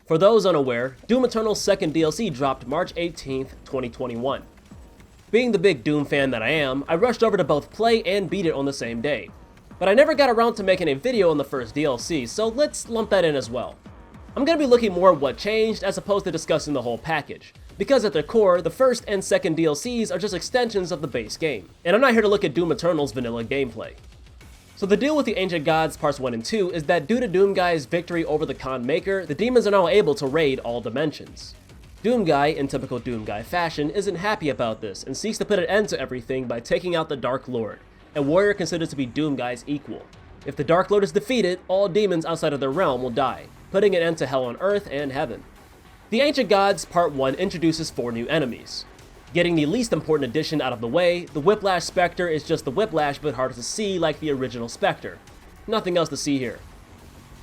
For those unaware, Doom Eternal's second DLC dropped March 18th, 2021. Being the big Doom fan that I am, I rushed over to both play and beat it on the same day. But I never got around to making a video on the first DLC, so let's lump that in as well. I'm going to be looking more at what changed as opposed to discussing the whole package, because at their core, the first and second DLCs are just extensions of the base game, and I'm not here to look at Doom Eternal's vanilla gameplay. So the deal with the Ancient Gods Parts 1 and 2 is that due to Doomguy's victory over the Khan Maker, the demons are now able to raid all dimensions. Doomguy, in typical Doomguy fashion, isn't happy about this and seeks to put an end to everything by taking out the Dark Lord, a warrior considered to be Doomguy's equal. If the Dark Lord is defeated, all demons outside of their realm will die, putting an end to hell on earth and heaven. The Ancient Gods Part 1 introduces 4 new enemies. Getting the least important addition out of the way, the Whiplash Spectre is just the Whiplash but harder to see like the original Spectre. Nothing else to see here.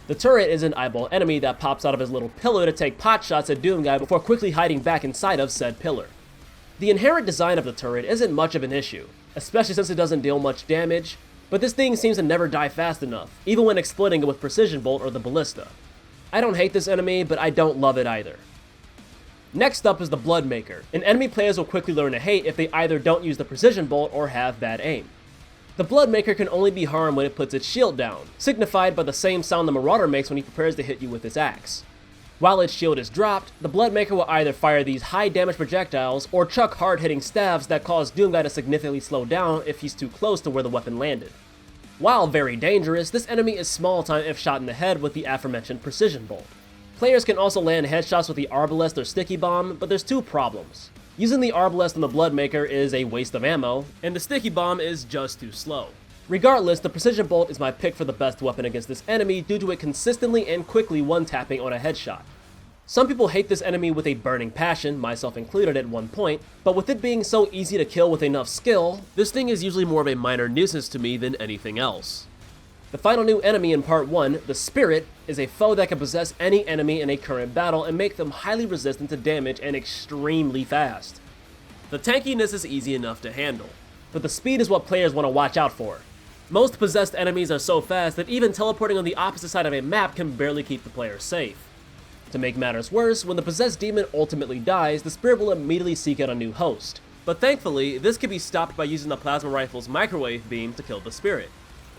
The Turret is an eyeball enemy that pops out of his little pillar to take pot shots at Doomguy before quickly hiding back inside of said pillar. The inherent design of the turret isn't much of an issue, especially since it doesn't deal much damage, but this thing seems to never die fast enough, even when exploiting it with Precision Bolt or the Ballista. I don't hate this enemy, but I don't love it either. Next up is the Bloodmaker, an enemy players will quickly learn to hate if they either don't use the Precision Bolt or have bad aim. The Bloodmaker can only be harmed when it puts its shield down, signified by the same sound the Marauder makes when he prepares to hit you with his axe. While its shield is dropped, the Bloodmaker will either fire these high damage projectiles or chuck hard hitting stabs that cause Doomguy to significantly slow down if he's too close to where the weapon landed. While very dangerous, this enemy is small time if shot in the head with the aforementioned Precision Bolt. Players can also land headshots with the Arbalest or Sticky Bomb, but there's 2 problems. Using the Arbalest on the Bloodmaker is a waste of ammo, and the Sticky Bomb is just too slow. Regardless, the Precision Bolt is my pick for the best weapon against this enemy due to it consistently and quickly one-tapping on a headshot. Some people hate this enemy with a burning passion, myself included at one point, but with it being so easy to kill with enough skill, this thing is usually more of a minor nuisance to me than anything else. The final new enemy in Part 1, the Spirit, is a foe that can possess any enemy in a current battle and make them highly resistant to damage and extremely fast. The tankiness is easy enough to handle, but the speed is what players want to watch out for. Most possessed enemies are so fast that even teleporting on the opposite side of a map can barely keep the player safe. To make matters worse, when the possessed demon ultimately dies, the Spirit will immediately seek out a new host. But thankfully, this can be stopped by using the Plasma Rifle's microwave beam to kill the Spirit.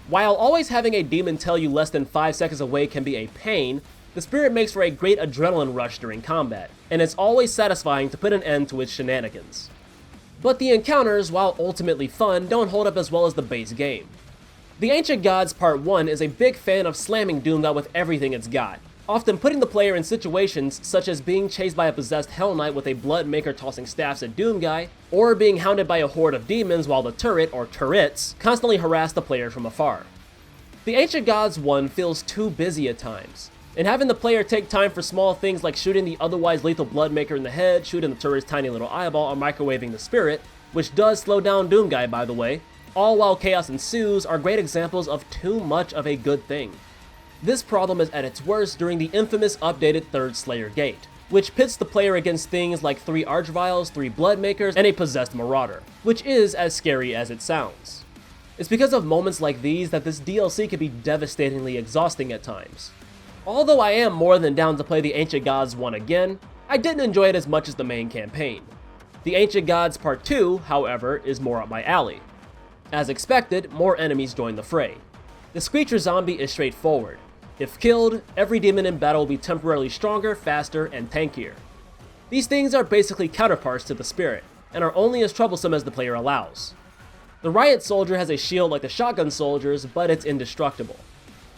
While always having a demon tell you less than 5 seconds away can be a pain, the Spirit makes for a great adrenaline rush during combat, and it's always satisfying to put an end to its shenanigans. But the encounters, while ultimately fun, don't hold up as well as the base game. The Ancient Gods Part 1 is a big fan of slamming Doomguy with everything it's got, often putting the player in situations such as being chased by a possessed Hell Knight with a Bloodmaker tossing staffs at Doomguy, or being hounded by a horde of demons while the turret, or turrets, constantly harass the player from afar. The Ancient Gods 1 feels too busy at times, and having the player take time for small things like shooting the otherwise lethal Bloodmaker in the head, shooting the turret's tiny little eyeball, or microwaving the Spirit, which does slow down Doomguy by the way, all while chaos ensues, are great examples of too much of a good thing. This problem is at its worst during the infamous updated 3rd Slayer Gate, which pits the player against things like 3 Archviles, 3 Bloodmakers, and a possessed Marauder, which is as scary as it sounds. It's because of moments like these that this DLC can be devastatingly exhausting at times. Although I am more than down to play the Ancient Gods 1 again, I didn't enjoy it as much as the main campaign. The Ancient Gods Part 2, however, is more up my alley. As expected, more enemies join the fray. The Screecher Zombie is straightforward. If killed, every demon in battle will be temporarily stronger, faster, and tankier. These things are basically counterparts to the Spirit, and are only as troublesome as the player allows. The Riot Soldier has a shield like the Shotgun Soldiers, but it's indestructible.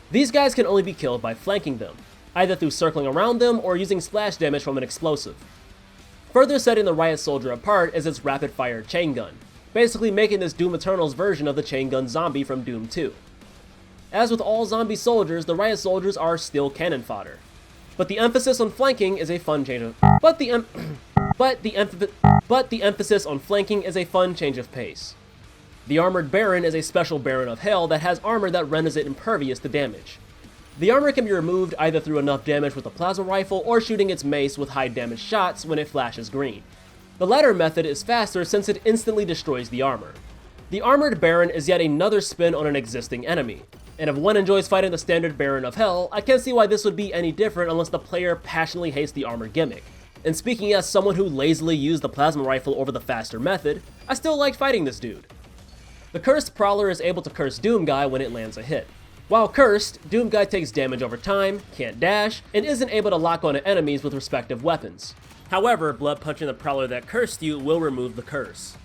These guys can only be killed by flanking them, either through circling around them or using splash damage from an explosive. Further setting the Riot Soldier apart is its rapid-fire chain gun, basically making this Doom Eternal's version of the chain gun zombie from Doom 2. As with all zombie soldiers, the Riot Soldiers are still cannon fodder. But the emphasis on flanking is a fun change of pace. The Armored Baron is a special Baron of Hell that has armor that renders it impervious to damage. The armor can be removed either through enough damage with a plasma rifle or shooting its mace with high damage shots when it flashes green. The latter method is faster since it instantly destroys the armor. The Armored Baron is yet another spin on an existing enemy. And if one enjoys fighting the standard Baron of Hell, I can't see why this would be any different unless the player passionately hates the armor gimmick. And speaking as someone who lazily used the plasma rifle over the faster method, I still liked fighting this dude. The Cursed Prowler is able to curse Doomguy when it lands a hit. While cursed, Doomguy takes damage over time, can't dash, and isn't able to lock onto enemies with respective weapons. However, blood punching the Prowler that cursed you will remove the curse.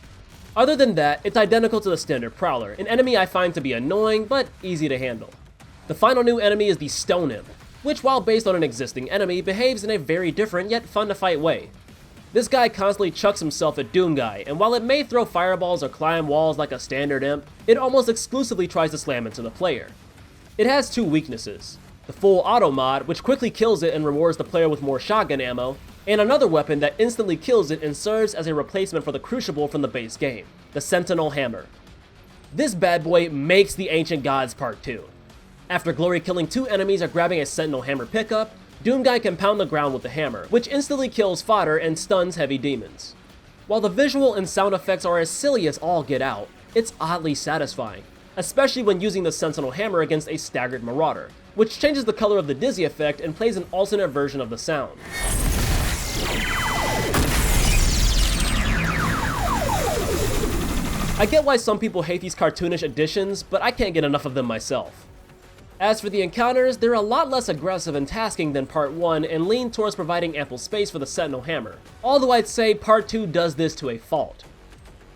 Other than that, it's identical to the standard Prowler, an enemy I find to be annoying but easy to handle. The final new enemy is the Stone Imp, which while based on an existing enemy, behaves in a very different yet fun to fight way. This guy constantly chucks himself at Doomguy, and while it may throw fireballs or climb walls like a standard imp, it almost exclusively tries to slam into the player. It has two weaknesses: the full auto mod, which quickly kills it and rewards the player with more shotgun ammo, and another weapon that instantly kills it and serves as a replacement for the Crucible from the base game, the Sentinel Hammer. This bad boy makes the Ancient Gods Part 2. After glory killing 2 enemies or grabbing a Sentinel Hammer pickup, Doomguy can pound the ground with the hammer, which instantly kills fodder and stuns heavy demons. While the visual and sound effects are as silly as all get out, it's oddly satisfying, especially when using the Sentinel Hammer against a staggered Marauder, which changes the color of the dizzy effect and plays an alternate version of the sound. I get why some people hate these cartoonish additions, but I can't get enough of them myself. As for the encounters, they're a lot less aggressive and tasking than Part 1 and lean towards providing ample space for the Sentinel Hammer, although I'd say Part 2 does this to a fault.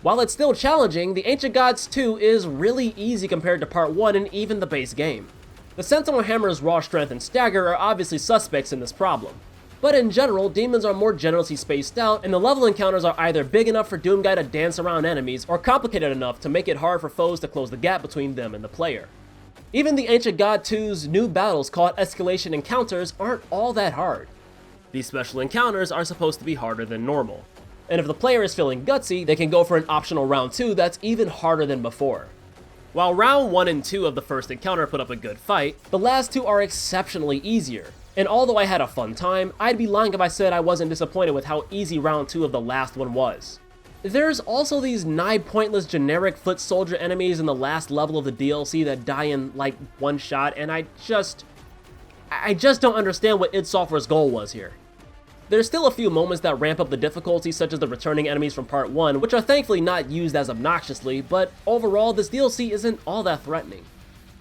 While it's still challenging, the Ancient Gods 2 is really easy compared to Part 1 and even the base game. The Sentinel Hammer's raw strength and stagger are obviously suspects in this problem, but in general, demons are more generously spaced out, and the level encounters are either big enough for Doomguy to dance around enemies, or complicated enough to make it hard for foes to close the gap between them and the player. Even the Ancient God 2's new battles called Escalation Encounters aren't all that hard. These special encounters are supposed to be harder than normal, and if the player is feeling gutsy, they can go for an optional round 2 that's even harder than before. While round 1 and 2 of the first encounter put up a good fight, the last 2 are exceptionally easier, and although I had a fun time, I'd be lying if I said I wasn't disappointed with how easy round 2 of the last one was. There's also these nigh pointless generic foot soldier enemies in the last level of the DLC that die in like one shot, and I just don't understand what id Software's goal was here. There's still a few moments that ramp up the difficulty, such as the returning enemies from Part 1, which are thankfully not used as obnoxiously, but overall this DLC isn't all that threatening.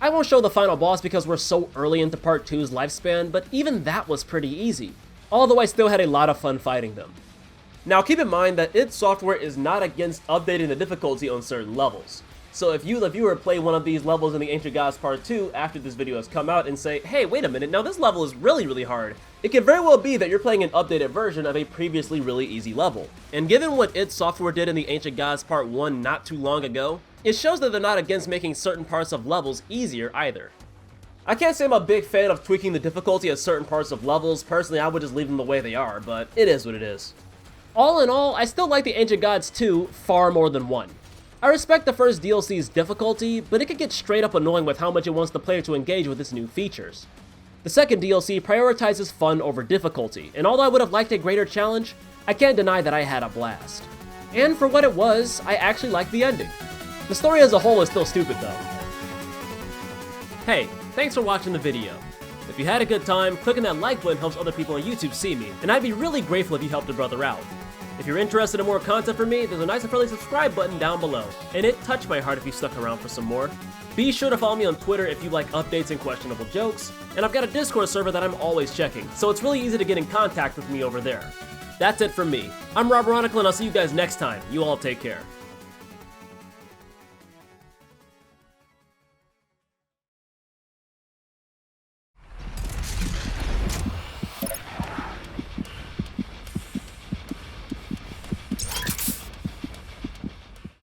I won't show the final boss because we're so early into Part 2's lifespan, but even that was pretty easy, although I still had a lot of fun fighting them. Now keep in mind that id Software is not against updating the difficulty on certain levels. So if you, the viewer, play one of these levels in the Ancient Gods Part 2 after this video has come out and say, hey, wait a minute, now this level is really hard, it could very well be that you're playing an updated version of a previously really easy level. And given what id Software did in the Ancient Gods Part 1 not too long ago, it shows that they're not against making certain parts of levels easier either. I can't say I'm a big fan of tweaking the difficulty at certain parts of levels. Personally, I would just leave them the way they are, but it is what it is. All in all, I still like the Ancient Gods 2 far more than 1. I respect the first DLC's difficulty, but it could get straight up annoying with how much it wants the player to engage with its new features. The second DLC prioritizes fun over difficulty, and although I would have liked a greater challenge, I can't deny that I had a blast. And for what it was, I actually liked the ending. The story as a whole is still stupid though. Hey, thanks for watching the video. If you had a good time, clicking that like button helps other people on YouTube see me, and I'd be really grateful if you helped a brother out. If you're interested in more content from me, there's a nice and friendly subscribe button down below, and it touched my heart if you stuck around for some more. Be sure to follow me on Twitter if you like updates and questionable jokes, and I've got a Discord server that I'm always checking, so it's really easy to get in contact with me over there. That's it from me. I'm RoberOnocle, and I'll see you guys next time. You all take care.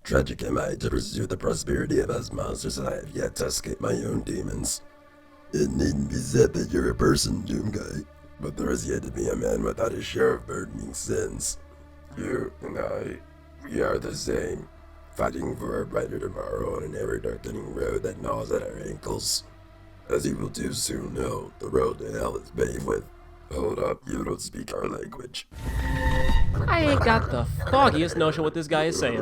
Tragic am I to pursue the prosperity of us monsters, and I have yet to escape my own demons. It needn't be said that you're a person, Doomguy, but there is yet to be a man without his share of burdening sins. You and I, we are the same, fighting for a brighter tomorrow on an ever-darkening road that gnaws at our ankles. As you will too soon know, the road to hell is paved with... Hold up, you don't speak our language. I ain't got the foggiest notion what this guy is saying.